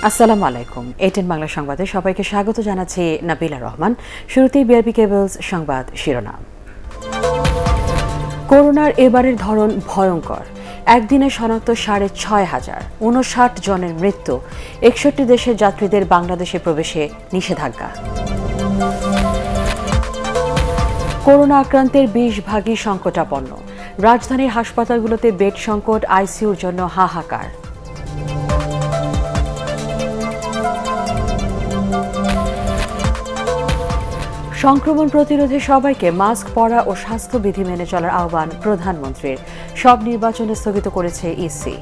আসসালামু আলাইকুম। এটিএন বাংলা সংবাদে সবাইকে স্বাগত জানাচ্ছি নাবিলা রহমান। শুরুতেই বিআরবি কেবলস সংবাদ শিরোনাম। করোনার এবারের ধরন ভয়ঙ্কর। একদিনে শনাক্ত ৬,৫০০, ৫৯ জনের মৃত্যু। ৬১ দেশের যাত্রীদের বাংলাদেশে প্রবেশে নিষেধাজ্ঞা। করোনা আক্রান্তের ২০ ভাগই সংকটাপন্ন। রাজধানীর হাসপাতালগুলোতে বেড সংকট, আইসিইউর জন্য হাহাকার। সংক্রমণ প্রতিরোধে সবাইকে মাস্ক পরা ও স্বাস্থ্যবিধি মেনে চলার আহ্বান প্রধানমন্ত্রীর। সব নির্বাচন স্থগিত করেছে ইসি।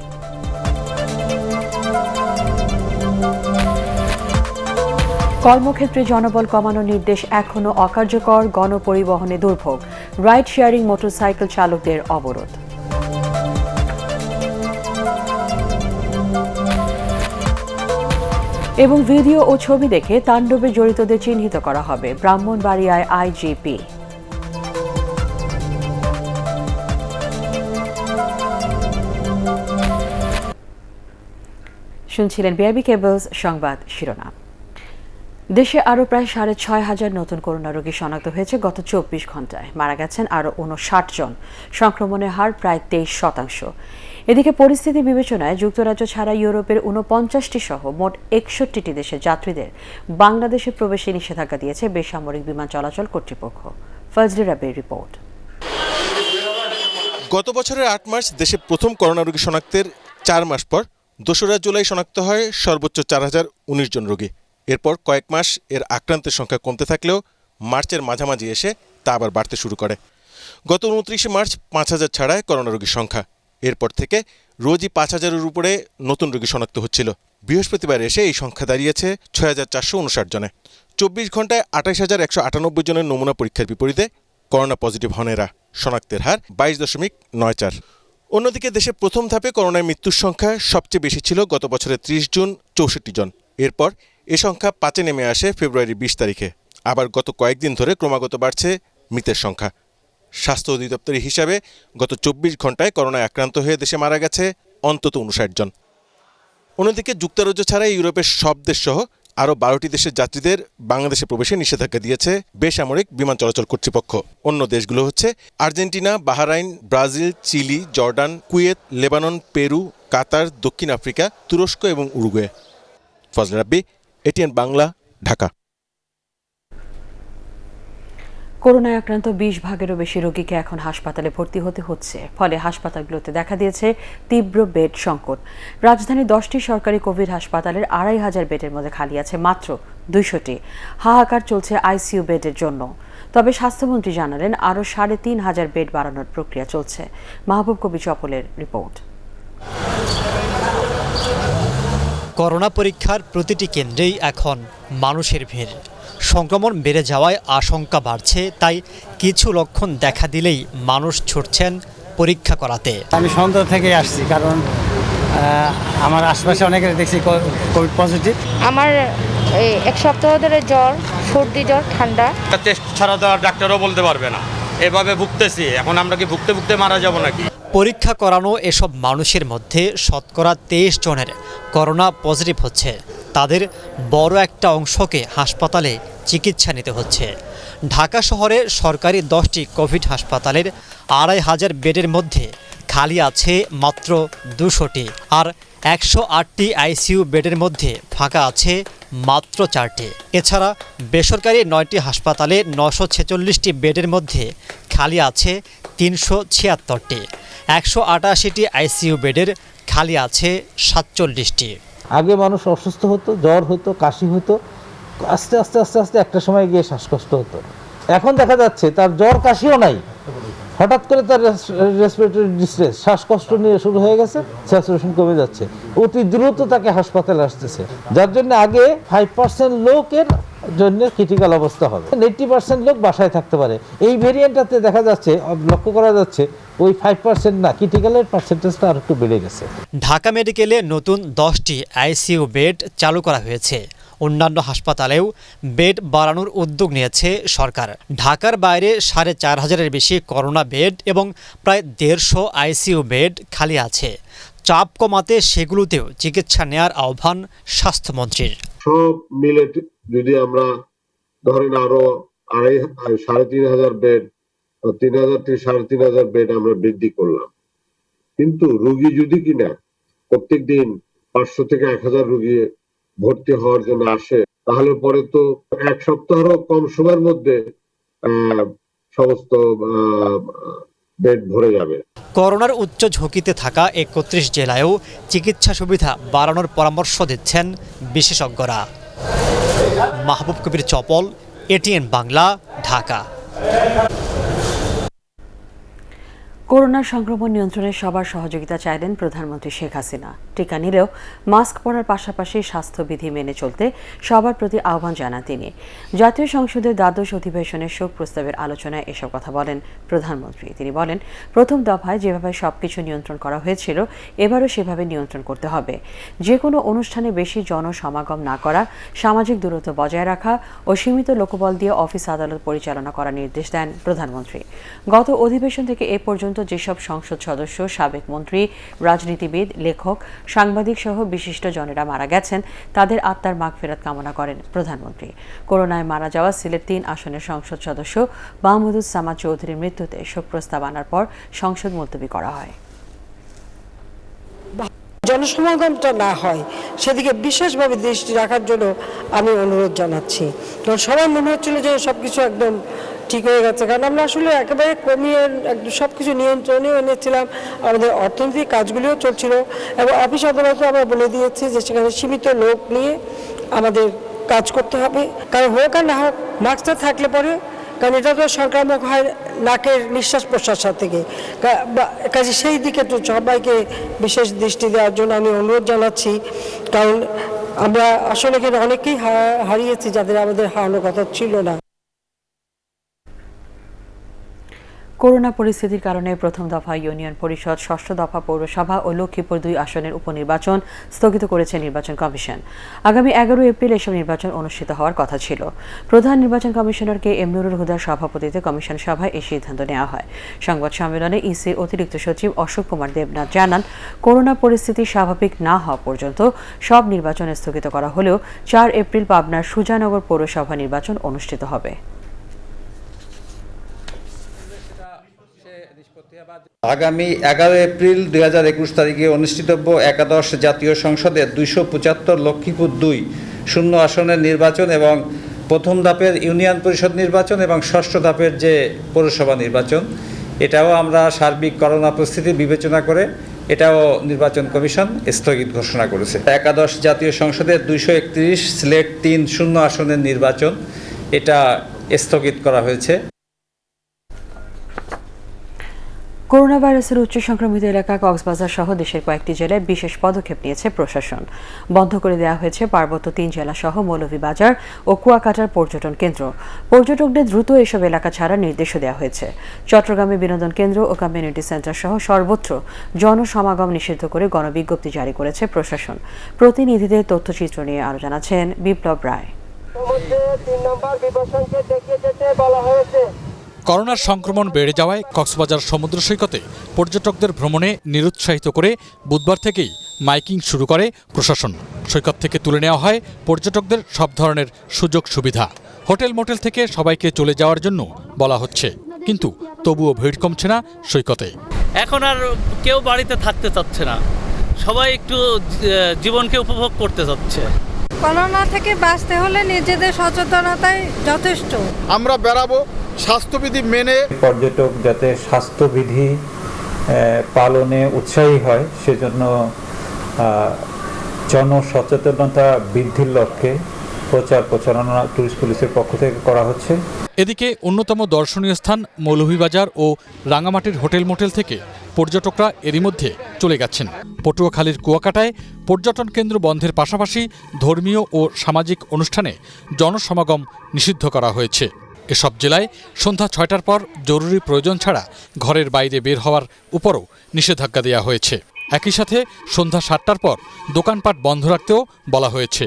কর্মক্ষেত্রে জনবল কমানোর নির্দেশ এখনও অকার্যকর। গণপরিবহনে দুর্ভোগ, রাইড শেয়ারিং মোটরসাইকেল চালকদের অবরোধ। এবং ভিডিও ও ছবি দেখে তাণ্ডবে জড়িতদের চিহ্নিত করা হবে, ব্রাহ্মণবাড়িয়ায় আইজিপি। শুনছিলেন বিআরবি কেবলস সংবাদ শিরোনাম। দেশে আরও প্রায় ৬,৫০০ নতুন করোনা রোগী শনাক্ত হয়েছে গত ২৪ ঘন্টায়। মারা গেছেন আরও ৫৯ জন। সংক্রমণের হার প্রায় ২৩%। এদিকে পরিস্থিতি বিবেচনায় যুক্তরাজ্য ছাড়া ইউরোপের ৪৯টি সহ মোট ৬১টি দেশের যাত্রীদের বাংলাদেশে প্রবেশে নিষেধাজ্ঞা দিয়েছে বেসামরিক বিমান চলাচল কর্তৃপক্ষ। ফজলে রাব্বির রিপোর্ট। গত বছরের ৮ মার্চ দেশে প্রথম করোনা রোগী শনাক্তের ৪ মাস পর ২রা জুলাই শনাক্ত হয় সর্বোচ্চ ৪,০১৯ জন রোগী। এরপর কয়েক মাস এর আক্রান্তের সংখ্যা কমতে থাকলেও মার্চের মাঝামাঝি এসে তা আবার বাড়তে শুরু করে। গত ২৯ মার্চ ৫,০০০ ছাড়ায় করোনা রোগীর সংখ্যা। এরপর থেকে রোজই ৫,০০০-এর উপরে নতুন রোগী শনাক্ত হচ্ছিল। বৃহস্পতিবার এসে এই সংখ্যা দাঁড়িয়েছে ৬,৪৫৯ জনে। ২৪ ঘন্টায় ২৮,১৯৮ জনের নমুনা পরীক্ষার বিপরীতে করোনা পজিটিভ হন এরা। শনাক্তের হার ২২.৯৪। অন্যদিকে দেশে প্রথম ধাপে করোনায় মৃত্যুর সংখ্যা সবচেয়ে বেশি ছিল গত বছরের ৩০ জুন ৬৪ জন। এরপর এ সংখ্যা ৫-এ নেমে আসে ফেব্রুয়ারি ২০ তারিখে। আবার গত কয়েকদিন ধরে ক্রমাগত বাড়ছে মৃতের সংখ্যা। স্বাস্থ্য অধিদপ্তরের হিসাবে গত ২৪ ঘন্টায় করোনায় আক্রান্ত হয়ে দেশে মারা গেছে অন্তত ৫৯ জন। অন্যদিকে যুক্তরাজ্য ছাড়া ইউরোপের সব দেশসহ আরও ১২টি দেশের যাত্রীদের বাংলাদেশে প্রবেশে নিষেধাজ্ঞা দিয়েছে বেসামরিক বিমান চলাচল কর্তৃপক্ষ। অন্য দেশগুলো হচ্ছে Argentina, Bahrain, Brazil, Chile, Jordan, Kuwait, Lebanon, Peru, Qatar, দক্ষিণ আফ্রিকা, তুরস্ক এবং উরুগুয়ে। ফজলে রাব্বি, এটিএন বাংলা, ঢাকা। করোনায় আক্রান্ত ২০ ভাগেরও বেশি রোগীকে এখন হাসপাতালে ভর্তি হতে হচ্ছে। ফলে হাসপাতালগুলোতে দেখা দিয়েছে তীব্র বেড সংকট। রাজধানীর 10টি সরকারি কোভিড হাসপাতালের ২৫০০ বেডের মধ্যে খালি আছে মাত্র ২০০টি। হাহাকার চলছে আইসিইউ বেডের জন্য। তবে স্বাস্থ্যমন্ত্রী জানালেন আরও ৩৫০০ বেড বাড়ানোর প্রক্রিয়া চলছে। মাহবুব কবির চপলের রিপোর্ট। করোনা পরীক্ষার প্রতিটি কেন্দ্রেই এখন মানুষের ভিড়। সংক্রমণ বেড়ে যাওয়ায় আশঙ্কা বাড়ছে, তাই কিছু লক্ষণ দেখা দিলেই মানুষ ছুটছেন পরীক্ষা করাতে। আমি সন্ধ্যা থেকে আসছি, কারণ আমার আশপাশে অনেকের দেখছি কোভিড পজিটিভ। আমার এক সপ্তাহ ধরে জ্বর, সর্দি, জ্বর, ঠান্ডা। টেস্ট ছাড়া তো আর ডাক্তারও বলতে পারবে না। এভাবে ভুগতেছি, এখন আমরা কি ভুগতে ভুগতে মারা যাব নাকি? পরীক্ষা করানো এসব মানুষের মধ্যে শতকরা ২৩ জনের করোনা পজিটিভ হচ্ছে। তাদের বড় একটা অংশকে হাসপাতালে চিকিৎসা নিতে হচ্ছে। ঢাকা শহরে সরকারি 10টি কোভিড হাসপাতালের ২৫০০ বেডের মধ্যে খালি আছে মাত্র ২০০টি, আর ১০৮টি আইসিইউ বেডের মধ্যে ফাঁকা আছে মাত্র 4টি। এছাড়া বেসরকারি 9টি হাসপাতালে ৯৪৬টি বেডের মধ্যে খালি আছে ৩৭৬টি। ১৮৮টি আইসিইউ বেডের খালি আছে ৪৭টি। আগে মানুষ অসুস্থ হতো, জ্বর হতো, কাশি হতো, আস্তে আস্তে আস্তে আস্তে একটা সময় গিয়ে শ্বাসকষ্ট হতো। এখন দেখা যাচ্ছে তার জ্বর কাশিও নাই, হঠাৎ করে তার রেসপিরেটরি ডিস্ট্রেস, শ্বাসকষ্ট নিয়ে শুরু হয়ে গেছে, স্যাচুরেশন কমে যাচ্ছে, অতি দ্রুত তাকে হাসপাতালে আসতেছে। যার জন্য আগে 5% লোকের জন্য ক্রিটিক্যাল অবস্থা হবে, 80% লোক বাসায় থাকতে পারে। এই ভেরিয়েন্টটাতে দেখা যাচ্ছে, লক্ষ্য করা যাচ্ছে ওই 5% না, ক্রিটিক্যালের পার্সেন্টেজটা আর একটু বেড়ে গেছে। ঢাকা মেডিকেলে নতুন 10টি আইসিইউ বেড চালু করা হয়েছে। অন্যান্য হাসপাতালেও বেড বাড়ানোর উদ্যোগ নিয়েছে সরকার। ঢাকার বাইরে ৪,৫০০-এর বেশি করোনা বেড এবং প্রায় ১৫০ আইসিইউ বেড খালি আছে। চাপ কমাতে সেগুলোতেও চিকিৎসা নেয়ার আহ্বান স্বাস্থ্যমন্ত্রীর। সব মিলে যদি আমরা ধরেন আরো 3,500 বেড, 3,000 থেকে 3,500 বেড আমরা বৃদ্ধি করলাম, কিন্তু রোগী যদি কিনা প্রত্যেকদিন 500 থেকে 1,000 রোগী ভর্তি হওয়ার জন্য আসে, তাহলে পরে তো এক সপ্তাহেরও কম সময়ের মধ্যে সমস্ত বেড ভরে যাবে। করোনার উচ্চ ঝুঁকিতে থাকা 31 জেলায়ও চিকিৎসা সুবিধা বাড়ানোর পরামর্শ দিচ্ছেন বিশেষজ্ঞরা। মাহবুব কবির চপল, এটিএন বাংলা, ঢাকা। করোনা সংক্রমণ নিয়ন্ত্রণে সবার সহযোগিতা চাইলেন প্রধানমন্ত্রী শেখ হাসিনা। টিকা নিলেও মাস্ক পরার পাশাপাশি স্বাস্থ্যবিধি মেনে চলতে সবার প্রতি আহ্বান জানান তিনি। জাতীয় সংসদের দ্বাদশ অধিবেশনের শোক প্রস্তাবের আলোচনায় এসব কথা বলেন প্রধানমন্ত্রী। তিনি বলেন, প্রথম দফায় যেভাবে সবকিছু নিয়ন্ত্রণ করা হয়েছিল এবারও সেভাবে নিয়ন্ত্রণ করতে হবে। যে কোনো অনুষ্ঠানে বেশি জনসমাগম না করা, সামাজিক দূরত্ব বজায় রাখা ও সীমিত লোকবল দিয়ে অফিস আদালত পরিচালনা করার নির্দেশ দেন প্রধানমন্ত্রী। গত অধিবেশন থেকে এ পর্যন্ত যেসব সংসদ সদস্য, সাবেক মন্ত্রী, রাজনীতিবিদ, লেখক, সাংবাদিক সহ বিশিষ্ট জনেরা মারা গেছেন তাদের আত্মার মাগফিরাত কামনা করেন প্রধানমন্ত্রী। করোনায় মারা যাওয়া সিলেট 3 আসনের সংসদ সদস্য মাহমুদুজ্জামান চৌধুরীর মৃত্যুতে শোক প্রস্তাব আনার পর সংসদ মুলতবি করা হয়। জনসমাগমটা না হয় সেদিকে বিশেষভাবে দৃষ্টি রাখার জন্য আমি অনুরোধ জানাচ্ছি। কারণ সবার মনে হচ্ছিল যে সবকিছু একদম ঠিক হয়ে গেছে, কারণ আমরা আসলে একেবারে কমিয়ে সবকিছু নিয়ন্ত্রণেও এনেছিলাম, আমাদের অর্থনৈতিক কাজগুলিও চলছিল এবং অফিস আদালতে আমরা বলে দিয়েছি যে সেখানে সীমিত লোক নিয়ে আমাদের কাজ করতে হবে। কারণ হোক আর না হোক মাস্কটা থাকলে পরে, কারণ এটা তো সংক্রামক হয় নাকের নিঃশ্বাস প্রশ্বাস থেকে, কাজে সেই দিকে একটু সবাইকে বিশেষ দৃষ্টি দেওয়ার জন্য আমি অনুরোধ জানাচ্ছি। কারণ আমরা আসলে এখানে অনেকেই হারিয়েছি যাদের আমাদের হারানোর কথা ছিল না। করোনা পরিস্থিতির কারণে প্রথম দফা ইউনিয়ন পরিষদ, ষষ্ঠ দফা পৌরসভা ও লক্ষ্মীপুর 2 আসনের উপনির্বাচন স্থগিত করেছে নির্বাচন কমিশন। আগামী 11 এপ্রিল এসব নির্বাচন অনুষ্ঠিত হওয়ার কথা ছিল। প্রধান নির্বাচন কমিশনার কে এম নুরুল হুদার সভাপতিত্বে কমিশন সভায় এই সিদ্ধান্ত নেওয়া হয়। সংবাদ সম্মেলনে ইসির অতিরিক্ত সচিব অশোক কুমার দেবনাথ জানান, করোনা পরিস্থিতি স্বাভাবিক না হওয়া পর্যন্ত সব নির্বাচন স্থগিত করা হলেও 4 এপ্রিল পাবনার সুজানগর পৌরসভা নির্বাচন অনুষ্ঠিত হবে। আগামী 11 এপ্রিল 2021 তারিখে অনুষ্ঠিতব্য একাদশ জাতীয় সংসদের 275 লক্ষ্মীপুর 2 শূন্য আসনের নির্বাচন এবং প্রথম ধাপের ইউনিয়ন পরিষদ নির্বাচন এবং ষষ্ঠ ধাপের যে পৌরসভা নির্বাচন, এটাও আমরা সার্বিক করোনা পরিস্থিতি বিবেচনা করে এটাও নির্বাচন কমিশন স্থগিত ঘোষণা করেছে। একাদশ জাতীয় সংসদের 231 সিলেট 3 শূন্য আসনের নির্বাচন এটা স্থগিত করা হয়েছে। করোনা ভাইরাসের উচ্চ সংক্রমিত এলাকা কক্সবাজার সহ দেশের কয়েকটি জেলায় বিশেষ পদক্ষেপ নিয়েছে প্রশাসন। বন্ধ করে দেওয়া হয়েছে পার্বত্য 3 জেলা সহ মৌলভীবাজার ও কুয়াকাটার পর্যটন কেন্দ্র। পর্যটকদের দ্রুত এসব এলাকা ছাড়ার নির্দেশও দেওয়া হয়েছে। চট্টগ্রামে বিনোদন কেন্দ্র ও কমিউনিটি সেন্টার সহ সর্বত্র জনসমাগম নিষিদ্ধ করে গণবিজ্ঞপ্তি জারি করেছে প্রশাসন। প্রতিনিধিদের তথ্যচিত্র নিয়ে আরো জানাচ্ছেন বিপ্লব রায়। করোনার সংক্রমণ বেড়ে যাওয়ায় কক্সবাজার সমুদ্র সৈকতে পর্যটকদের ভ্রমণে নিরুৎসাহিত করে বুধবার থেকেই মাইকিং শুরু করে প্রশাসন। সৈকত থেকে তুলে নেওয়া হয় পর্যটকদের সব ধরনের সুযোগ সুবিধা। হোটেল মোটেল থেকে সবাইকে চলে যাওয়ার জন্য বলা হচ্ছে, কিন্তু তবুও ভিড় কমছে না সৈকতে। এখন আর কেউ বাড়িতে থাকতে চাচ্ছে না, সবাই একটু জীবনকে উপভোগ করতে চাচ্ছে। করোনা থেকে বাঁচতে হলে নিজেদের সচেতনতাই যথেষ্ট। আমরা বেরাবো স্বাস্থ্যবিধি মেনে। পর্যটক যাতে স্বাস্থ্যবিধি পালনে উৎসাহী হয় সেজন্য জনসচেতনতা বৃদ্ধির লক্ষ্যে প্রচারণা টুরিস্ট পুলিশের পক্ষ থেকে করা হচ্ছে। এদিকে অন্যতম দর্শনীয় স্থান মৌলভীবাজার ও রাঙামাটির হোটেল মোটেল থেকে পর্যটকরা এরই মধ্যে চলে গেছেন। পটুয়াখালীর কুয়াকাটায় পর্যটন কেন্দ্র বন্ধের পাশাপাশি ধর্মীয় ও সামাজিক অনুষ্ঠানে জনসমাগম নিষিদ্ধ করা হয়েছে। এসব জেলায় সন্ধ্যা 6টার পর জরুরি প্রয়োজন ছাড়া ঘরের বাইরে বের হওয়ার উপরও নিষেধাজ্ঞা দেওয়া হয়েছে। একই সাথে সন্ধ্যা 7টার পর দোকানপাট বন্ধ রাখতেও বলা হয়েছে।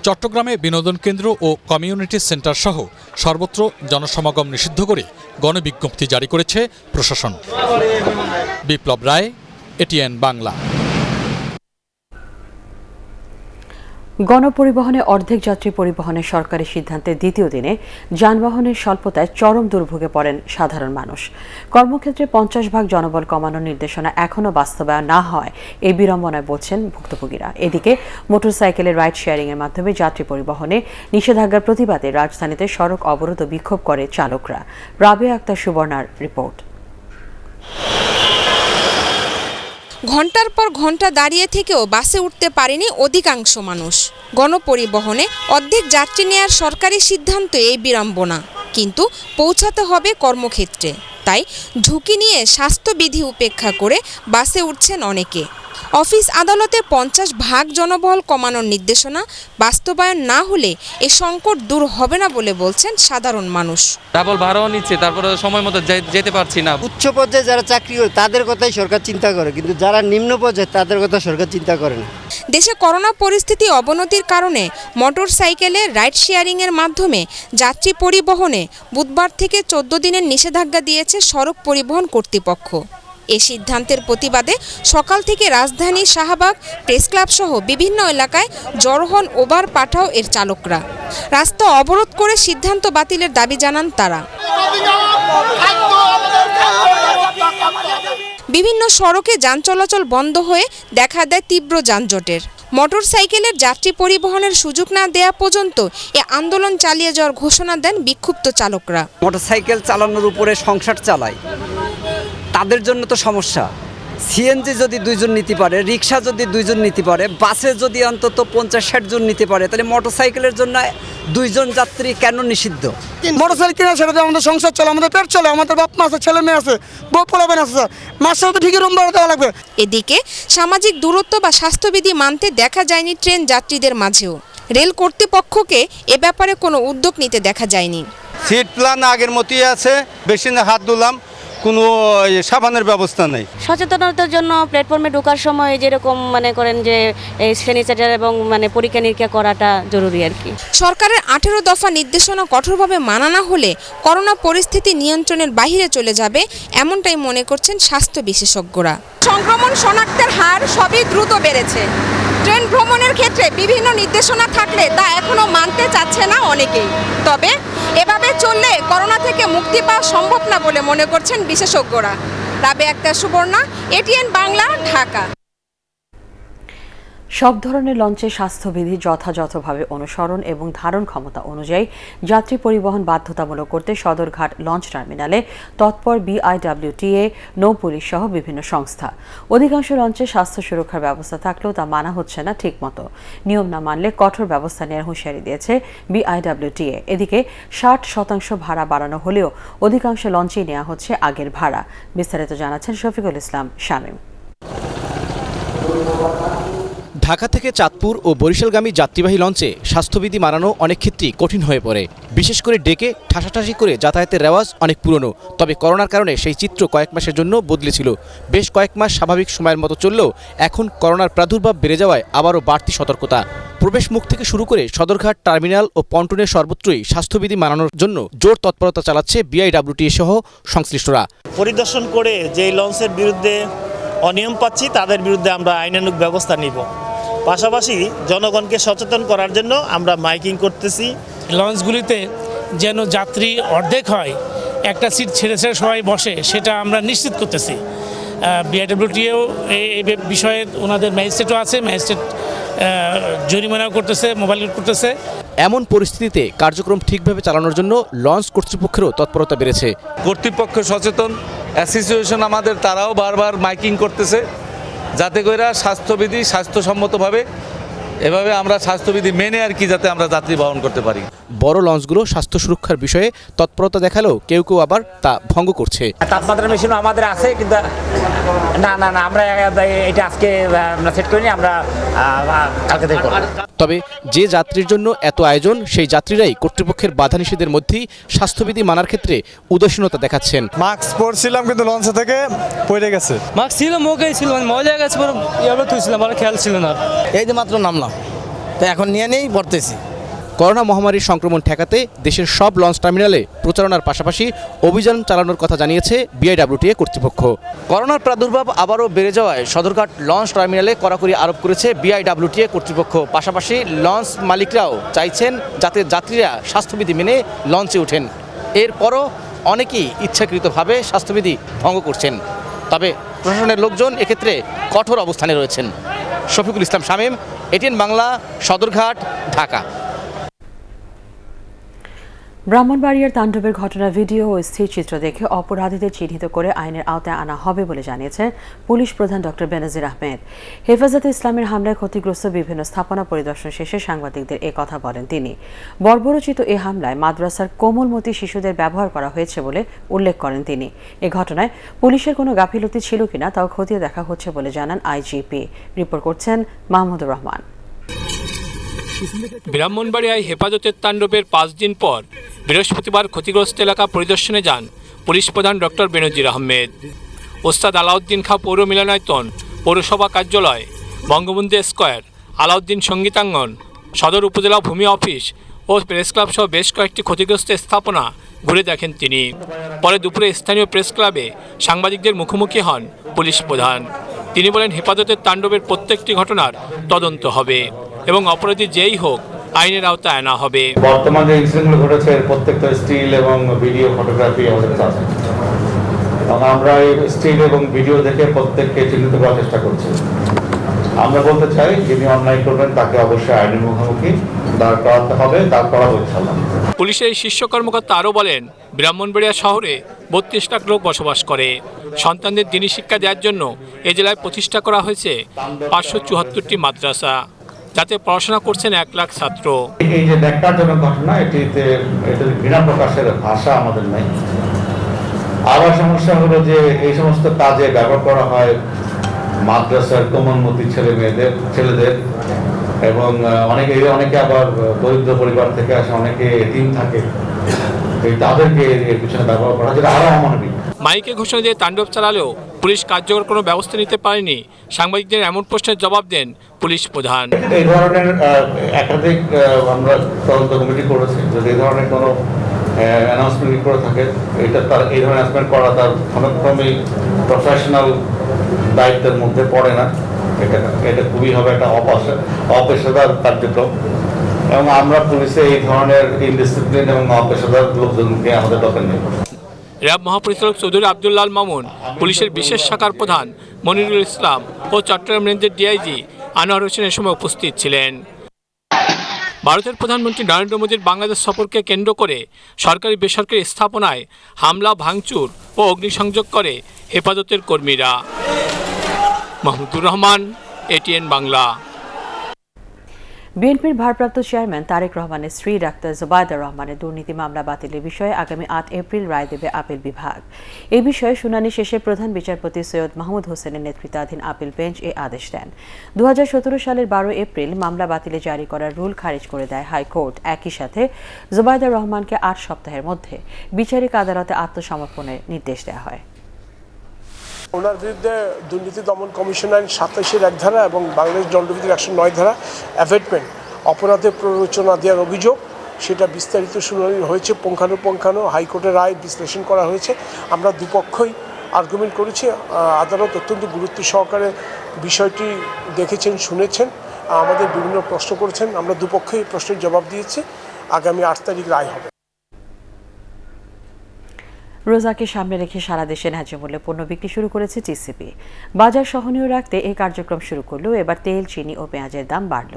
চট্টগ্রামে বিনোদন কেন্দ্র ও কমিউনিটি সেন্টার সহ সর্বত্র জনসমাগম নিষিদ্ধ করে গণবিজ্ঞপ্তি জারি করেছে প্রশাসন। বিপ্লব রায়, এটিএন বাংলা। গণপরিবহনে অর্ধেক যাত্রী পরিবহনের সরকারি সিদ্ধান্তের দ্বিতীয় দিনে যানবাহনের স্বল্পতায় চরম দুর্ভোগে পড়েন সাধারণ মানুষ। কর্মক্ষেত্রে 50% জনবল কমানোর নির্দেশনা এখনও বাস্তবায়ন না হয় এই বিড়ম্বনায় বলছেন ভুক্তভোগীরা। এদিকে মোটরসাইকেলের রাইড শেয়ারিং এর মাধ্যমে যাত্রী পরিবহনে নিষেধাজ্ঞার প্রতিবাদে রাজধানীতে সড়ক অবরোধ ও বিক্ষোভ করে চালকরা। রাবেয়া আক্তার সুবর্ণার রিপোর্ট। ঘন্টার পর ঘন্টা দাঁড়িয়ে থেকেও বাসে উঠতে পারেনি অধিকাংশ মানুষ। গণপরিবহনে অর্ধেক যাত্রী নেয়ার সরকারি সিদ্ধান্ত এই বিড়ম্বনা, কিন্তু পৌঁছাতে হবে কর্মক্ষেত্রে। তাই ঝুঁকি নিয়ে স্বাস্থ্যবিধি উপেক্ষা করে বাসে উঠছেন অনেকে। অফিস আদালতে 50% জনবল কমানোর নির্দেশনা বাস্তবায়ন না হলে এ সংকট দূর হবে না বলে বলছেন সাধারণ মানুষ। ডাবল ভাড়াও নিচ্ছে, তারপরে সময় মতো যেতে পারছি না। উচ্চ পর্যায়ে যারা চাকরি করে তাদের কথাই সরকার চিন্তা করে, কিন্তু যারা নিম্ন পর্যায়ে তাদের কথা সরকার চিন্তা করে না। দেশে করোনা পরিস্থিতি অবনতির কারণে মোটরসাইকেলে রাইড শেয়ারিং এর মাধ্যমে যাত্রী পরিবহনে বুধবার থেকে 14 দিনের নিষেধাজ্ঞা দিয়েছে সড়ক পরিবহন কর্তৃপক্ষ। এই সিদ্ধান্তের প্রতিবাদে সকাল থেকে রাজধানী শাহবাগ, প্রেস ক্লাব সহ বিভিন্ন এলাকায় জড়ো হন ওভার পাঠাও এর চালকরা। রাস্তা অবরোধ করে সিদ্ধান্ত বাতিলের দাবি জানান তারা। বিভিন্ন সড়কে যান চলাচল বন্ধ হয়ে দেখা দেয় তীব্র যানজটের। মোটরসাইকেলের যাত্রী পরিবহনের সুযোগ না দেয়া পর্যন্ত এ আন্দোলন চালিয়ে যাওয়ার ঘোষণা দেন বিক্ষুব্ধ চালকরা। মোটরসাইকেল চালানোর উপরে সংসার চালায়, তাদের জন্য তো সমস্যা। সিএনজি যদি 2 জন নিতে পারে, রিক্সা যদি 2 জন নিতে পারে, বাসে যদি অন্তত 50-60 জন নিতে পারে, তাহলে মোটরসাইকেলের জন্য 2 জন যাত্রী কেন নিষিদ্ধ? মোটরসাইকেল কেনা সেটা আমাদের সংসার চলে, আমাদের পেট চলে, আমাদের বাপ মা আছে, ছেলে মেয়ে আছে, বউ পোলাবেন আছে, মাসে তো ঠিকই রুম ভাড়া দেওয়া লাগবে। এদিকে সামাজিক দূরত্ব বা স্বাস্থ্যবিধি মানতে দেখা যায়নি ট্রেন যাত্রীদের মাঝেও। রেল কর্তৃপক্ষকে এ ব্যাপারে কোনো উদ্যোগ নিতে দেখা যায়নি। সিট প্ল্যান আগের মতোই আছে, বেশি না হাত ধুলাম, কোনো সাবানের ব্যবস্থা নেই। সচেতনতার জন্য প্ল্যাটফর্মে ঢোকার সময় যেরকম মনে করেন যে স্যানিটাইজার এবং পরীক্ষা নিরীক্ষা করাটা জরুরি আর কি। সরকারের 18 দফা নির্দেশনা কঠোরভাবে মানা না হলে করোনা পরিস্থিতি নিয়ন্ত্রণের বাইরে চলে যাবে, এমনটাই মনে করছেন স্বাস্থ্য বিশেষজ্ঞরা। সংক্রমণ শনাক্তের হার সবই দ্রুত বেড়েছে। ট্রেন ভ্রমণের ক্ষেত্রে বিভিন্ন নির্দেশনা থাকলে তা এখনো মানতে চাচ্ছে না অনেকেই। তবে এভাবে চললে করোনা থেকে মুক্তি পাওয়া সম্ভব না বলে মনে করছেন বিশেষজ্ঞরা। রাবেয়া আক্তার সুবর্ণা, এটিএন বাংলা, ঢাকা। সব ধরনের লঞ্চে স্বাস্থ্যবিধি যথাযথভাবে অনুসরণ এবং ধারণ ক্ষমতা অনুযায়ী যাত্রী পরিবহন বাধ্যতামূলক করতে সদরঘাট লঞ্চ টার্মিনালে তৎপর বিআইডব্লিউটিএ, নৌ পুলিশ সহ বিভিন্ন সংস্থা। অধিকাংশ লঞ্চে স্বাস্থ্য সুরক্ষার ব্যবস্থা থাকলেও তা মানা হচ্ছে না ঠিকমতো। নিয়ম না মানলে কঠোর ব্যবস্থা নেওয়ার হুঁশিয়ারি দিয়েছে বিআইডব্লিউটিএ। এদিকে 60% ভাড়া বাড়ানো হলেও অধিকাংশ লঞ্চেই নেওয়া হচ্ছে আগের ভাড়া। বিস্তারিত জানাচ্ছেন শফিকুল ইসলাম শামীম। ঢাকা থেকে চাঁদপুর ও বরিশালগামী যাত্রীবাহী লঞ্চে স্বাস্থ্যবিধি মানানো অনেক ক্ষেত্রেই কঠিন হয়ে পড়ে। বিশেষ করে ডেকে ঠাসাঠাসি করে যাতায়াতের রেওয়াজ অনেক পুরনো। তবে করোনার কারণে সেই চিত্র কয়েক মাসের জন্য বদলেছিল। বেশ কয়েক মাস স্বাভাবিক সময়ের মতো চললেও এখন করোনার প্রাদুর্ভাব বেড়ে যাওয়ায় আবারও বাড়তি সতর্কতা। প্রবেশ মুখ থেকে শুরু করে সদরঘাট, টার্মিনাল ও পন্টনের সর্বত্রই স্বাস্থ্যবিধি মানানোর জন্য জোর তৎপরতা চালাচ্ছে বিআইডব্লিউটিএ সহ সংশ্লিষ্টরা। পরিদর্শন করে যে লঞ্চের বিরুদ্ধে অনিয়ম পাচ্ছি তাদের বিরুদ্ধে আমরা আইনানুগ ব্যবস্থা নিব। পাশাপাশি জনগণকে সচেতন করার জন্য আমরা মাইকিং করতেছি। লঞ্চগুলিতে যেন যাত্রী অর্ধেক হয়, একটা সিট ছেড়ে ছেড়ে সবাই বসে, সেটা আমরা নিশ্চিত করতেছি। বিআইডব্লিউটিএও এই বিষয়ে ওনাদের ম্যাজিস্ট্রেটও আছে, ম্যাজিস্ট্রেট জরিমানাও করতেছে, মোবাইল করতেছে। এমন পরিস্থিতিতে কার্যক্রম ঠিকভাবে চালানোর জন্য লঞ্চ কর্তৃপক্ষেরও তৎপরতা বেড়েছে। কর্তৃপক্ষ সচেতন, অ্যাসোসিয়েশন আমাদের তারাও বারবার মাইকিং করতেছে যাতে করে স্বাস্থ্যবিধি স্বাস্থ্যসম্মতভাবে এভাবে আমরা স্বাস্থ্যবিধি মেনে আর কি যাতে আমরা যাত্রী বহন করতে পারি। বড় লঞ্চগুলো স্বাস্থ্য সুরক্ষার বিষয়ে তৎপরতা দেখালেও কেউ কেউ আবার তা ভঙ্গ করছে। তাপমাত্রা মেশিনও আমাদের আছে, কিন্তু না না না আমরা এটা আজকে সেট করিনি, আমরা কালকে থেকে করব। তবে যে যাত্রীর জন্য এত আয়োজন সেই যাত্রীরাই কর্তৃপক্ষের বাধা নিষেধের মধ্যেই স্বাস্থ্যবিধি মানার ক্ষেত্রে উদাসীনতা দেখাচ্ছেন। মাস্ক পরছিলাম কিন্তু লঞ্চ থেকে পড়ে গেছে। মাস্ক ছিল, মুখেই ছিল, মজা গেছে, ইয়ারও তুইছিলাম, আমার খেয়াল ছিল না। এই যে মাত্র নামলাম, তো এখন নিয়ে নিয়েই পড়তেছি। করোনা মহামারীর সংক্রমণ ঠেকাতে দেশের সব লঞ্চ টার্মিনালে প্রচারণার পাশাপাশি অভিযান চালানোর কথা জানিয়েছে বিআইডব্লিউটিএ কর্তৃপক্ষ। করোনার প্রাদুর্ভাব আবারও বেড়ে যাওয়ায় সদরঘাট লঞ্চ টার্মিনালে কড়াকড়ি আরোপ করেছে বিআইডব্লিউটিএ কর্তৃপক্ষ। পাশাপাশি লঞ্চ মালিকরাও চাইছেন যাতে যাত্রীরা স্বাস্থ্যবিধি মেনে লঞ্চে ওঠেন। এরপরও অনেকেই ইচ্ছাকৃতভাবে স্বাস্থ্যবিধি ভঙ্গ করছেন। তবে প্রশাসনের লোকজন এক্ষেত্রে কঠোর অবস্থানে রয়েছেন। শফিকুল ইসলাম শামীম, এটিএন বাংলা, সদরঘাট, ঢাকা। ব্রাহ্মণবাড়িয়ার তাণ্ডবের ঘটনা ভিডিও ও স্থিরচিত্র দেখে অপরাধীদের চিহ্নিত করে আইনের আওতায় আনা হবে বলে জানিয়েছেন পুলিশ প্রধান ডক্টর বেনজির আহমেদ। হেফাজতে ইসলামের হামলায় ক্ষতিগ্রস্ত বিভিন্ন স্থাপনা পরিদর্শন শেষে সাংবাদিকদের এ কথা বলেন তিনি। বর্বরোচিত এ হামলায় মাদ্রাসার কোমলমতি শিশুদের ব্যবহার করা হয়েছে বলে উল্লেখ করেন তিনি। এ ঘটনায় পুলিশের কোনো গাফিলতি ছিল কিনা তাও খতিয়ে দেখা হচ্ছে বলে জানান আইজিপি। রিপোর্ট করছেন মাহমুদুর রহমান। ব্রাহ্মণবাড়িয়ায় হেফাজতের তাণ্ডবের 5 দিন পর বৃহস্পতিবার ক্ষতিগ্রস্ত এলাকা পরিদর্শনে যান পুলিশ প্রধান ডক্টর বেনজির আহমেদ। ওস্তাদ আলাউদ্দিন খাঁ পৌর মিলনায়তন, পৌরসভা কার্যালয়, বঙ্গবন্ধু স্কয়ার, আলাউদ্দিন সঙ্গীতাঙ্গন, সদর উপজেলা ভূমি অফিস ও প্রেস ক্লাব সহ বেশ কয়েকটি ক্ষতিগ্রস্ত স্থাপনা ঘুরে দেখেন তিনি। পরে দুপুরে স্থানীয় প্রেস ক্লাবে সাংবাদিকদের মুখোমুখি হন পুলিশ প্রধান। তিনি বলেন, হেফাজতের তাণ্ডবের প্রত্যেকটি ঘটনার তদন্ত হবে এবং অপরাধী যেই হোক আইনের আওতায় আনা হবে। বর্তমানে যে ইনসিডেন্টগুলো ঘটেছে প্রত্যেকটা স্টিল এবং ভিডিও ফটোগ্রাফি আমাদের কাছে আছে এবং আমরা এই স্টিল এবং ভিডিও দেখে প্রত্যেককে চিহ্নিত করার চেষ্টা করছি। আমরা বলতে চাই যিনি অন্যায় করবেন তাকে অবশ্যই আইনের মুখোমুখি দাঁড় করাতে হবে, দাঁড় করা হচ্ছে। পুলিশের শীর্ষ কর্মকর্তা আরও বলেন, ব্রাহ্মণবাড়িয়া শহরে 32 লাখ লোক বসবাস করে। সন্তানদের দিনী শিক্ষা দেওয়ার জন্য এ জেলায় প্রতিষ্ঠা করা হয়েছে 574টি মাদ্রাসা, যাতে পড়াশোনা করছেন 1 লাখ ছাত্র। এই যে ন্যাক্কারজনক ঘটনা, এটিতে ঘৃণা প্রকাশের ভাষা আমাদের নাই। আবার সমস্যা হলো যে এই সমস্ত কাজে ব্যবহার করা হয় মাদ্রাসার কোমলমতি ছেলেদের এবং অনেকে আবার দরিদ্র পরিবার থেকে আসে, অনেকে এতিম থাকে, তাদেরকে এর পিছনে ব্যবহার করা যেটা আরো অমানবিক। মাইকে ঘোষণা দিয়ে তাণ্ডব চালালেও পুলিশ কার্যকর কোনো ব্যবস্থা নিতে পারেনি। সাংবাদিকদের এমন প্রশ্নের জবাব দেন পুলিশ প্রধান। এই ধরনের একাধিক আমরা তদন্ত কমিটি করেছি, যদি এই ধরনের কোনো অ্যানাউন্সমেন্ট করে থাকে, এটা তার এই ধরনের অ্যানাউন্সমেন্ট করা তার কোনোক্রমেই প্রফেশনাল দায়িত্বের মধ্যে পড়ে না। এটা খুবই হবে একটা অপেশাদার কার্যক্রম এবং আমরা পুলিশে এই ধরনের ইনডিসিপ্লিন এবং অপেশাদার লোকজনকে আমাদের দরকার নেই। র্যাব মহাপরিচালক চৌধুরী আব্দুল্লাহ মামুন, পুলিশের বিশেষ শাখার প্রধান মনিরুল ইসলাম ও চট্টগ্রাম রেঞ্জের ডিআইজি আনোয়ার হোসেন এ সময় উপস্থিত ছিলেন। ভারতের প্রধানমন্ত্রী নরেন্দ্র মোদীর বাংলাদেশ সফরকে কেন্দ্র করে সরকারি বেসরকারি স্থাপনায় হামলা, ভাঙচুর ও অগ্নিসংযোগ করে হেফাজতের কর্মীরা। মাহমুদুর রহমান, এটিএন বাংলা। বিএনপির ভারপ্রাপ্ত চেয়ারম্যান তারেক রহমানের স্ত্রী ডাক্তার জুবাইদা রহমানের দুর্নীতি মামলা বাতিলের বিষয়ে আগামী 8 এপ্রিল রায় দেবে আপিল বিভাগ। এ বিষয়ে শুনানি শেষে প্রধান বিচারপতি সৈয়দ মাহমুদ হোসেনের নেতৃত্বাধীন আপিল বেঞ্চ এ আদেশ দেন। 2017 সালের 12 এপ্রিল মামলা বাতিলে জারি করা রুল খারিজ করে দেয় হাইকোর্ট। একই সাথে জুবাইদা রহমানকে 8 সপ্তাহের মধ্যে বিচারিক আদালতে আত্মসমর্পণের নির্দেশ দেওয়া হয়। ওনার বিরুদ্ধে দুর্নীতি দমন কমিশন আইন 27-এর 1 ধারা এবং বাংলাদেশ দণ্ডবিধির 109 ধারা অ্যাভেটমেন্ট অপরাধের প্ররোচনা দেওয়ার অভিযোগ, সেটা বিস্তারিত শুনানি হয়েছে। পুঙ্খানুপুঙ্খানু হাইকোর্টের রায় বিশ্লেষণ করা হয়েছে। আমরা দুপক্ষই আর্গুমেন্ট করেছি। আদালত অত্যন্ত গুরুত্ব সহকারে বিষয়টি দেখেছেন, শুনেছেন, আমাদের বিভিন্ন প্রশ্ন করেছেন। আমরা দুপক্ষই প্রশ্নের জবাব দিয়েছি। আগামী 8 তারিখ রায় হবে। রোজাকে সামনে রেখে সারা দেশে ন্যায্য মূল্যে পণ্য বিক্রি শুরু করেছে টিসিবি। বাজার সহনীয় রাখতে এই কার্যক্রম শুরু করলেও এবার তেল, চিনি ও পেঁয়াজের দাম বাড়ল।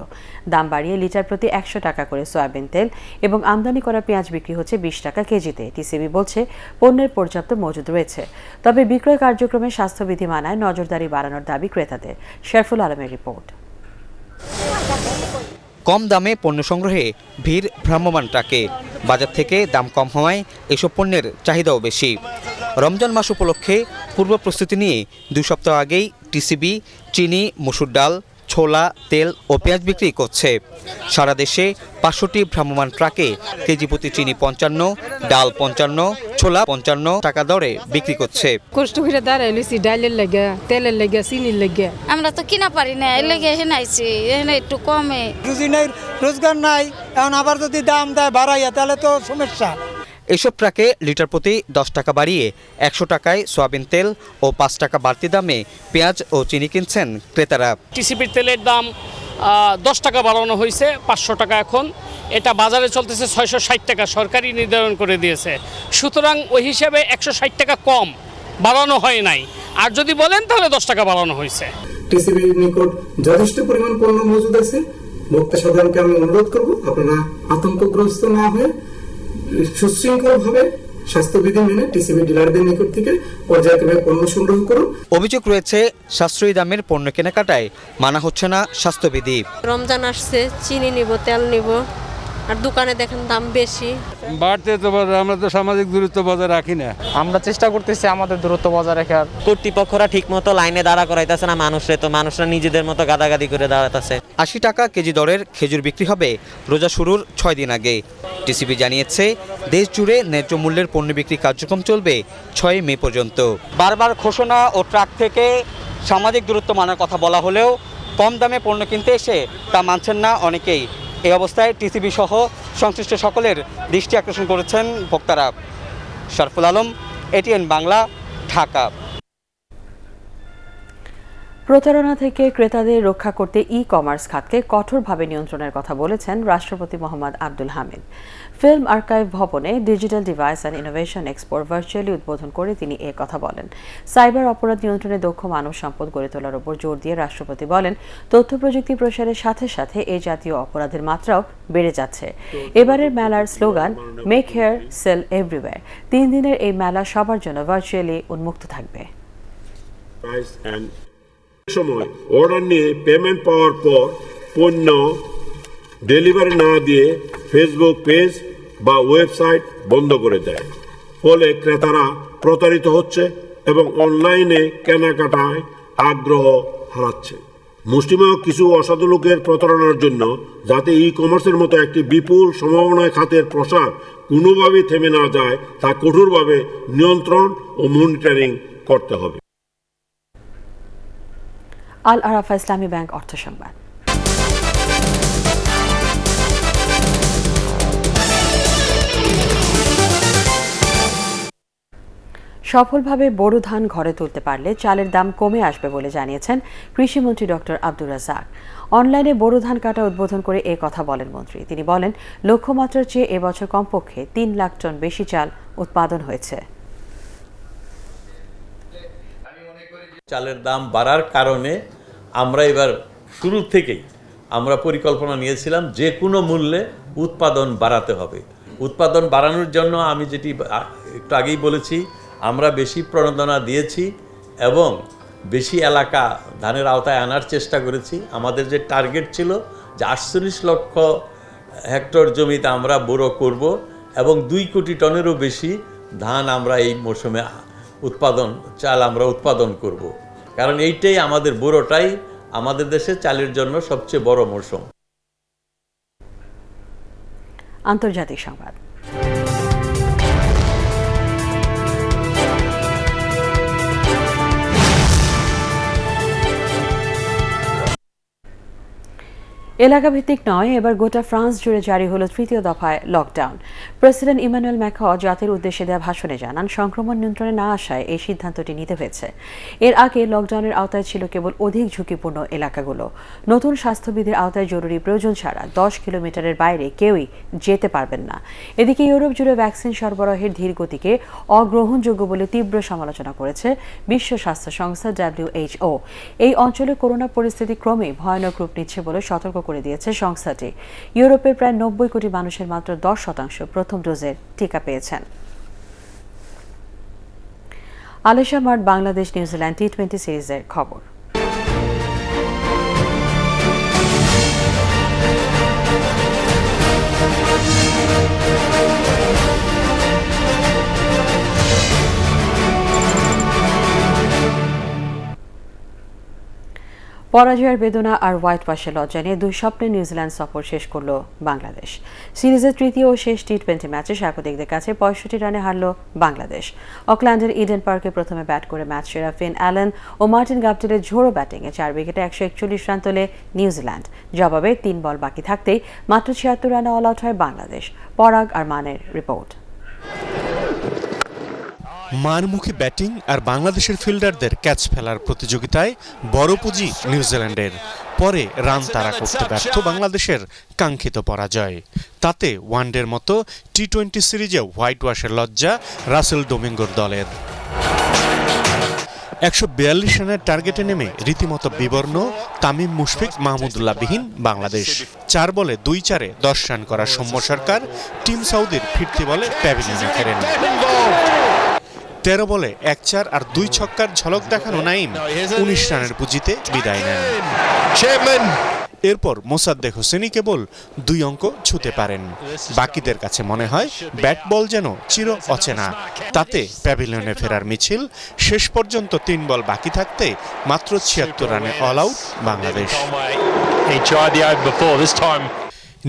দাম বাড়িয়ে লিটার প্রতি 100 টাকা করে সয়াবিন তেল এবং আমদানি করা পেঁয়াজ বিক্রি হচ্ছে 20 টাকা কেজিতে। টিসিবি বলছে পণ্যের পর্যাপ্ত মজুদ রয়েছে, তবে বিক্রয় কার্যক্রমে স্বাস্থ্যবিধি মানায় নজরদারি বাড়ানোর দাবি ক্রেতাদের। শেরফুল আলমের রিপোর্ট। কম দামে পণ্য সংগ্রহে ভিড় ভ্রাম্যমাণ ট্রাকে। বাজার থেকে দাম কম হওয়ায় এসব পণ্যের চাহিদাও বেশি। রমজান মাস উপলক্ষে পূর্ব প্রস্তুতি নিয়ে 2 সপ্তাহ আগেই টিসিবি চিনি, মসুর ডাল, ছোলা, তেল ও পেঁয়াজ বিক্রি করছে। সারা দেশে 500টি ভ্রাম্যমাণ ট্রাকে কেজি প্রতি চিনি 55, ডাল 55, ছোলা 55 টাকা দরে বিক্রি করছে। কষ্ট করে দাঁড়াই লইছি ডালের লেগে, তেলের লেগে, চিনির লেগে। আমরা তো কিনা পারি না, এর লেগে এখানে আইছি, এখানে একটু কমে। রুজি নাই, রোজগার নাই, এখন আবার যদি দাম দেয় বাড়াইয়া তাহলে তো সমস্যা। এসব ট্রাকে লিটার প্রতি 10 টাকা বাড়িয়ে 100 টাকায় সয়াবিন তেল ও 5 টাকা বাড়তি দামে পেঁয়াজ ও চিনি কিনছেন ক্রেতারা। টিসিবির তেলের দাম 10 টাকা বাড়ানো হয়েছে, 500 টাকা এখন। এটা বাজারে চলতেছে 660 টাকা, সরকারি নির্ধারণ করে দিয়েছে। সুতরাং ওই হিসাবে 160 টাকা কম বাড়ানো হয় নাই। আর যদি বলেন তাহলে 10 টাকা বাড়ানো হয়েছে। টিসিবির নিকট যথেষ্ট পরিমাণ পণ্য মজুদ আছে। ভোক্তা সাধারণকে আমি অনুরোধ করব, আপনারা আতঙ্কগ্রস্ত না হয়ে সুশৃঙ্খলভাবে স্বাস্থ্যবিধি মেনে টিসিবি ডিলারদের নিকট থেকে পর্যায়ক্রমে পণ্য সংগ্রহ করুন। অভিযোগ রয়েছে সাশ্রয়ী দামের পণ্য কেনাকাটায় মানা হচ্ছে না স্বাস্থ্যবিধি। রমজান আসছে, চিনি নিব, তেল নিব, আর দোকানে দেখেন দাম বেশি। বাড়তে তো আমরা তো সামাজিক দূরত্ব বজায় রাখি না। আমরা চেষ্টা করতেছি আমাদের দূরত্ব বজায় রাখার। কর্তৃপক্ষরা ঠিক মতো লাইনে দাঁড়া করাইতেছে না মানুষরে, তো মানুষরা নিজেদের মতো গাদাগাদি করে দাঁড়াতেছে। 80 টাকা কেজি দরের খেজুর বিক্রি হবে রোজা শুরুর 6 দিন আগে। টিসিবি জানিয়েছে দেশ জুড়ে ন্যায্য মূল্যের পণ্য বিক্রি কার্যক্রম চলবে 6 মে পর্যন্ত। বারবার ঘোষণা ও ট্রাক থেকে সামাজিক দূরত্ব মানার কথা বলা হলেও কম দামে পণ্য কিনতে এসে তা মানছেন না অনেকেই। এই অবস্থায় টিসিবি সহ সংশ্লিষ্ট সকলের দৃষ্টি আকর্ষণ করেছেন ভোক্তারা। শরফুল আলম, এটিএন বাংলা, ঢাকা। প্রতারণা থেকে ক্রেতাদের রক্ষা করতে ই কমার্স খাতকে কঠোরভাবে নিয়ন্ত্রণের কথা বলেছেন রাষ্ট্রপতি মোহাম্মদ আব্দুল হামিদ। ফিল্ম আর্কাইভ ভবনে digital device and innovation expo virtually উদ্বোধন করে তিনি এ কথা বলেন। সাইবার অপরাধ নিয়ন্ত্রণে দক্ষ মানব সম্পদ গড়ে তোলার উপর জোর দিয়ে রাষ্ট্রপতি বলেন, তথ্য প্রযুক্তি প্রসারের সাথে সাথে এই জাতীয় অপরাধের মাত্রাও বেড়ে যাচ্ছে। এবারের মেলার slogan make here sell everywhere. 3 দিনের এই মেলা সবার জন্য ভার্চুয়ালি উন্মুক্ত থাকবে। সময় অর্ডার নিয়ে পেমেন্ট পাওয়ার পর পণ্য ডেলিভারি না দিয়ে ফেসবুক পেজ বা ওয়েবসাইট বন্ধ করে দেয়। ফলে ক্রেতারা প্রতারিত হচ্ছে এবং অনলাইনে কেনাকাটায় আগ্রহ হারাচ্ছে। মুষ্টিমেয় কিছু অসাধু লোকের প্রতারণার জন্য যাতে ই কমার্সের মতো একটি বিপুল সম্ভাবনায় খাতের প্রসার কোনোভাবেই থেমে না যায় তা কঠোরভাবে নিয়ন্ত্রণ ও মনিটরিং করতে হবে। আল আরাফা ইসলামী ব্যাংক অর্থ সংবাদ। সফলভাবে বোরো ধান ঘরে তুলতে পারলে চালের দাম কমে আসবে বলে জানিয়েছেন কৃষিমন্ত্রী ডক্টর আব্দুর রাজ্জাক। অনলাইনে বোরো ধান কাটা উদ্বোধন করে এ কথা বলেন মন্ত্রী। তিনি বলেন, লক্ষ্যমাত্রার চেয়ে এবছর কমপক্ষে 3 লাখ টন বেশি চাল উৎপাদন হয়েছে। চালের দাম বাড়ার কারণে আমরা এবার শুরু থেকেই আমরা পরিকল্পনা নিয়েছিলাম যে কোনো মূল্যে উৎপাদন বাড়াতে হবে। উৎপাদন বাড়ানোর জন্য আমি যেটি একটু আগেই বলেছি, আমরা বেশি প্রণোদনা দিয়েছি এবং বেশি এলাকা ধানের আওতায় আনার চেষ্টা করেছি। আমাদের যে টার্গেট ছিল যে 48 লক্ষ হেক্টর জমিতে আমরা বোরো করব এবং 2 কোটি টনেরও বেশি ধান আমরা এই মৌসুমে চাল আমরা উৎপাদন করব। কারণ এইটাই আমাদের বোরোটাই আমাদের দেশে চালের জন্য সবচেয়ে বড় মৌসুম। আন্তর্জাতিক সংবাদ। এলাকাভিত্তিক নয়, এবার গোটা ফ্রান্স জুড়ে জারি হলো 3য় দফায় লকডাউন। প্রেসিডেন্ট ইমানুয়েল ম্যাক্রঁ জাতির উদ্দেশ্যে দেওয়া ভাষণে জানান, সংক্রমণ নিয়ন্ত্রণে না আসায় এই সিদ্ধান্তটি নিতে হয়েছে। এর আগে লকডাউনের আওতায় ছিল কেবল অধিক ঝুঁকিপূর্ণ এলাকাগুলো। নতুন স্বাস্থ্যবিধির আওতায় জরুরি প্রয়োজন ছাড়া 10 কিলোমিটারের বাইরে কেউই যেতে পারবেন না। এদিকে ইউরোপ জুড়ে ভ্যাকসিন সরবরাহের ধীর গতিকে অগ্রহণযোগ্য বলে তীব্র সমালোচনা করেছে বিশ্ব স্বাস্থ্য সংস্থা WHO। এই অঞ্চলে করোনা পরিস্থিতি ক্রমেই ভয়ানক রূপ নিচ্ছে বলে সতর্ক করে দিয়েছে সংস্থাটি। ইউরোপের প্রায় 90 কোটি মানুষের মাত্র 10% প্রথম ডোজের টিকা পেয়েছেন। আলেশা মার্ট বাংলাদেশ নিউজিল্যান্ড T20 সিরিজের খবর। পরাজয়ের বেদনা আর হোয়াইট ওয়াশের লজ্জা নিয়ে দুই স্বপ্নে নিউজিল্যান্ড সফর শেষ করল বাংলাদেশ। সিরিজের তৃতীয় ও শেষ টি-20 ম্যাচে স্বাগতিকদের কাছে ৬৫ রানে হারল বাংলাদেশ। অকল্যান্ডের ইডেন পার্কে প্রথমে ব্যাট করে ম্যাচ সেরা ফিন অ্যালেন ও মার্টিন গাপটিলের ঝোড়ো ব্যাটিংয়ে 4 উইকেটে ১৪১ রান তোলে নিউজিল্যান্ড। জবাবে ৩ বল বাকি থাকতেই মাত্র ৭৬ রানে অল আউট হয় বাংলাদেশ। পরাগ আর মানের রিপোর্ট। মারমুখী ব্যাটিং আর বাংলাদেশের ফিল্ডারদের ক্যাচ ফেলার প্রতিযোগিতায় বড় পুঁজি নিউজিল্যান্ডের। পরে রান তাড়া করতে ব্যর্থ বাংলাদেশের কাঙ্ক্ষিত পরাজয়। তাতে ওয়ানডের মতো টি-20 সিরিজে হোয়াইট ওয়াশের লজ্জা রাসেল ডোমিঙ্গোর দলের। ১৪২ রানের টার্গেটে নেমে রীতিমতো বিবর্ণ তামিম মুশফিক মাহমুদুল্লাহবিহীন বাংলাদেশ। ৪ বলে ২-৪-এ ১০ রান করা সৌম্য সরকার টিম সাউদির ফিরতি বলে প্যাভিলিয়নে ফেরেন। ১৩ বলে ১-৪ আর ২ ছক্কার ঝলক দেখানো নাইম ১৯ রানের পুঁজিতে বিদায় নেন। এরপর মোসাদ্দেক হোসেনই কেবল ২ অঙ্ক ছুঁতে পারেন। বাকিদের কাছে মনে হয় ব্যাট বল যেন চির অচেনা। তাতে প্যাভিলিয়নে ফেরার মিছিল শেষ পর্যন্ত ৩ বল বাকি থাকতে মাত্র ৭৬ রানে অল আউট বাংলাদেশ।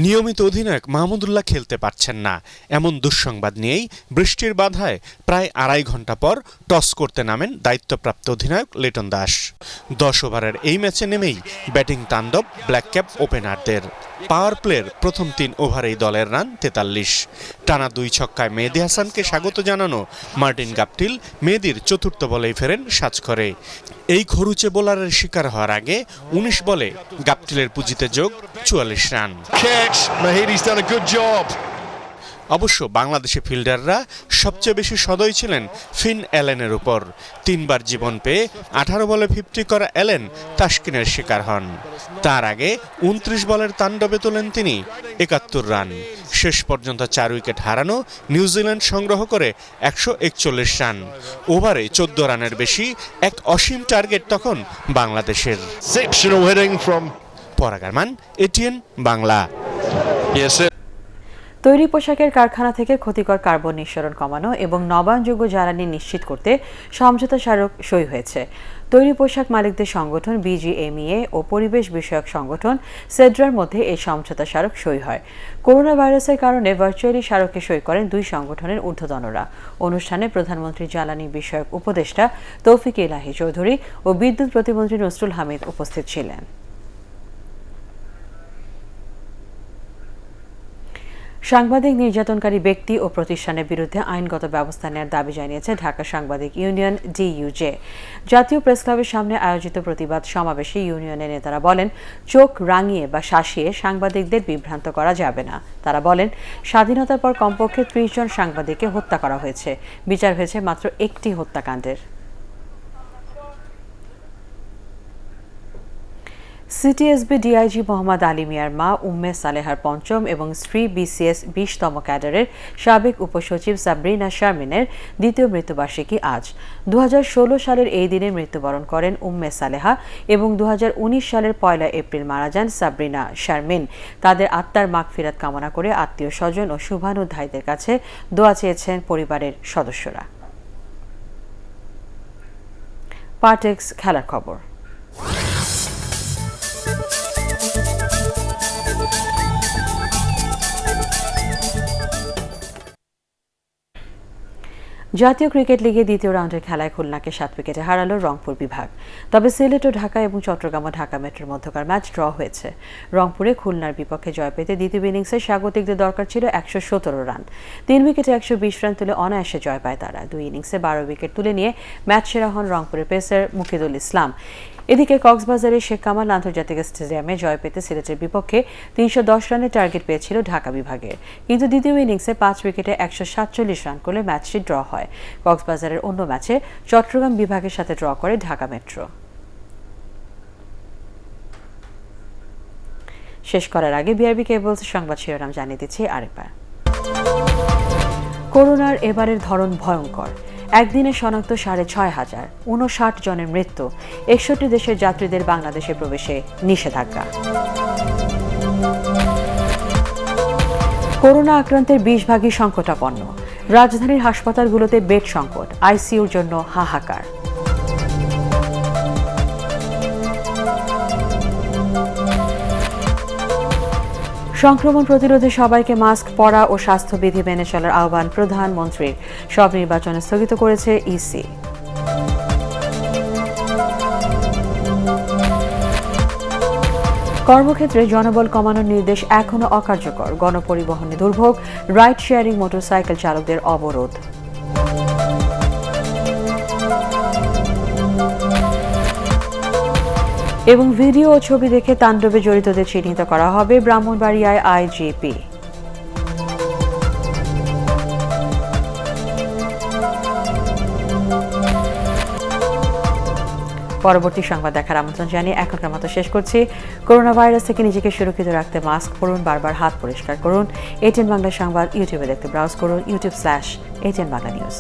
নিয়মিত অধিনায়ক মাহমুদুল্লাহ খেলতে পারছেন না, এমন দুঃসংবাদ নিয়েই বৃষ্টির বাধায় প্রায় ২.৫ ঘন্টা পর টস করতে নামেন দায়িত্বপ্রাপ্ত অধিনায়ক লিটন দাস। ১০ ওভারের এই ম্যাচে নেমেই ব্যাটিং তাণ্ডব ব্ল্যাক ক্যাপ ওপেনারদের। পাওয়ার প্লের প্রথম ৩ ওভারেই দলের রান ৪৩। টানা ২ ছক্কায় মেহেদী হাসানকে স্বাগত জানানো মার্টিন গাপটিল মেহেদীর চতুর্থ বলেই ফেরেন সাজঘরে। এই খরুচে বোলারের শিকার হওয়ার আগে ১৯ বলে গাপটিলের পুঁজিতে যোগ ৪৪ রান। অবশ্য বাংলাদেশি ফিল্ডাররা সবচেয়ে বেশি সদয় ছিলেন ফিন অ্যালেনের উপর। ৩ বার জীবন পেয়ে ১৮ বলে 50 করা অ্যালেন তাসকিনের শিকার হন। তার আগে ২৯ বলের তাণ্ডবে তোলেন তিনি ৭১ রান। শেষ পর্যন্ত ৪ উইকেট হারানো নিউজিল্যান্ড সংগ্রহ করে ১৪১ রান। ওভারে ১৪ রানের বেশি এক অসীম টার্গেট তখন বাংলাদেশের। পরাগ আরমান, এটিএন বাংলা। তৈরি পোশাকের কারখানা থেকে ক্ষতিকর কার্বন নিঃসরণ কমানো এবং নবায়নযোগ্য জ্বালানি নিশ্চিত করতে সমঝোতা স্মারক সই হয়েছে। তৈরি পোশাক মালিকদের সংগঠন বিজিএমইএ ও পরিবেশ বিষয়ক সংগঠন সেড্রার মধ্যে এই সমঝোতা স্মারক সই হয়। করোনা ভাইরাসের কারণে ভার্চুয়ালি স্মারকে সই করেন দুই সংগঠনের ঊর্ধ্বতনরা। অনুষ্ঠানে প্রধানমন্ত্রী জ্বালানি বিষয়ক উপদেষ্টা তৌফিক ইলাহি চৌধুরী ও বিদ্যুৎ প্রতিমন্ত্রী নসরুল হামিদ উপস্থিত ছিলেন। সাংবাদিক নির্যাতনকারী ব্যক্তি ও প্রতিষ্ঠানের বিরুদ্ধে আইনগত ব্যবস্থা নেওয়ার দাবি জানিয়েছে ঢাকা সাংবাদিক ইউনিয়ন ডিইউজে। জাতীয় প্রেসক্লাবের সামনে আয়োজিত প্রতিবাদ সমাবেশে ইউনিয়নের নেতারা বলেন, চোখ রাঙিয়ে বা শাসিয়ে সাংবাদিকদের বিভ্রান্ত করা যাবে না। তারা বলেন, স্বাধীনতার পর কমপক্ষে ৩০ জন সাংবাদিককে হত্যা করা হয়েছে, বিচার হয়েছে মাত্র একটি হত্যাকাণ্ডের। সিটিএসবি ডিআইজি মোহাম্মদ আলী মিয়ার মা উম্মে সালেহার পঞ্চম এবং স্ত্রী বিসিএস ২০তম ক্যাডারের সাবেক উপসচিব সাবরিনা শারমিনের দ্বিতীয় মৃত্যুবার্ষিকী আজ। ২০১৬ সালের এই দিনে মৃত্যুবরণ করেন উম্মে সালেহা এবং ২০১৯ সালের ১ এপ্রিল মারা যান সাবরিনা শারমিন। তাদের আত্মার মাগফিরাত কামনা করে আত্মীয় স্বজন ও শুভানুধ্যায়ীদের কাছে দোয়া চেয়েছেন পরিবারের সদস্যরা। পার্টেক্স খেলার খবর। জাতীয় ক্রিকেট লিগে দ্বিতীয় রাউন্ডের খেলায় খুলনাকে ৭ উইকেটে হারালো রংপুর বিভাগ। তবে সিলেট ও ঢাকা এবং চট্টগ্রাম ও ঢাকা মেট্রোর মধ্যকার ম্যাচ ড্র হয়েছে। রংপুরে খুলনার বিপক্ষে জয় পেতে দ্বিতীয় ইনিংসে স্বাগতিকদের দরকার ছিল ১১৭ রান। ৩ উইকেটে ১২০ রান তুলে অনায়াসে জয় পায় তারা। ২ ইনিংসে ১২ উইকেট তুলে নিয়ে ম্যাচ সেরা হন রংপুরের পেসার মুকিদুল ইসলাম। এদিকে কক্সবাজারের শেখ কামাল আন্তর্জাতিক স্টেডিয়ামে জয় পেতে সিলেটের বিপক্ষে ৩১০ রানের টার্গেট পেয়েছিল ঢাকা বিভাগের, কিন্তু দ্বিতীয় ইনিংসে ৫ উইকেটে ১৪৭ রান করলে ম্যাচটি ড্র হয়। কক্সবাজারের অন্য ম্যাচে চট্টগ্রাম বিভাগের সাথে ড্র করে ঢাকা মেট্রো। শেষ করার আগে বিআরবি কেবলস সংবাদ শিরোনাম জানিয়ে দিচ্ছি আরেকবার। করোনার এবারের ধরন ভয়ঙ্কর। একদিনে শনাক্ত ৬৫০০, ৫৯ জনের মৃত্যু। ৬১ দেশের যাত্রীদের বাংলাদেশে প্রবেশে নিষেধাজ্ঞা। করোনা আক্রান্তের ২০ ভাগই সংকটাপন্ন। রাজধানীর হাসপাতালগুলোতে বেড সংকট, আইসিইউর জন্য হাহাকার। সংক্রমণ প্রতিরোধে সবাইকে মাস্ক পরা ও স্বাস্থ্যবিধি মেনে চলার আহ্বান প্রধানমন্ত্রীর। সব নির্বাচন স্থগিত করেছে ইসি। কর্মক্ষেত্রে জনবল কমানোর নির্দেশ এখনো অকার্যকর। গণপরিবহনে দুর্ভোগ, রাইড শেয়ারিং মোটরসাইকেল চালকদের অবরোধ। এবং ভিডিও ও ছবি দেখে তাণ্ডবে জড়িতদের চিহ্নিত করা হবে, ব্রাহ্মণবাড়িয়ায় আইজিপি। পরবর্তী সংবাদ দেখার আমন্ত্রণ জানিয়ে এখনকার মতো শেষ করছি। করোনা ভাইরাস থেকে নিজেকে সুরক্ষিত রাখতে মাস্ক পরুন, বারবার হাত পরিষ্কার করুন। ATN বাংলা সংবাদ ইউটিউবে দেখতে ব্রাউজ করুন, youtube/ATN Bangla News।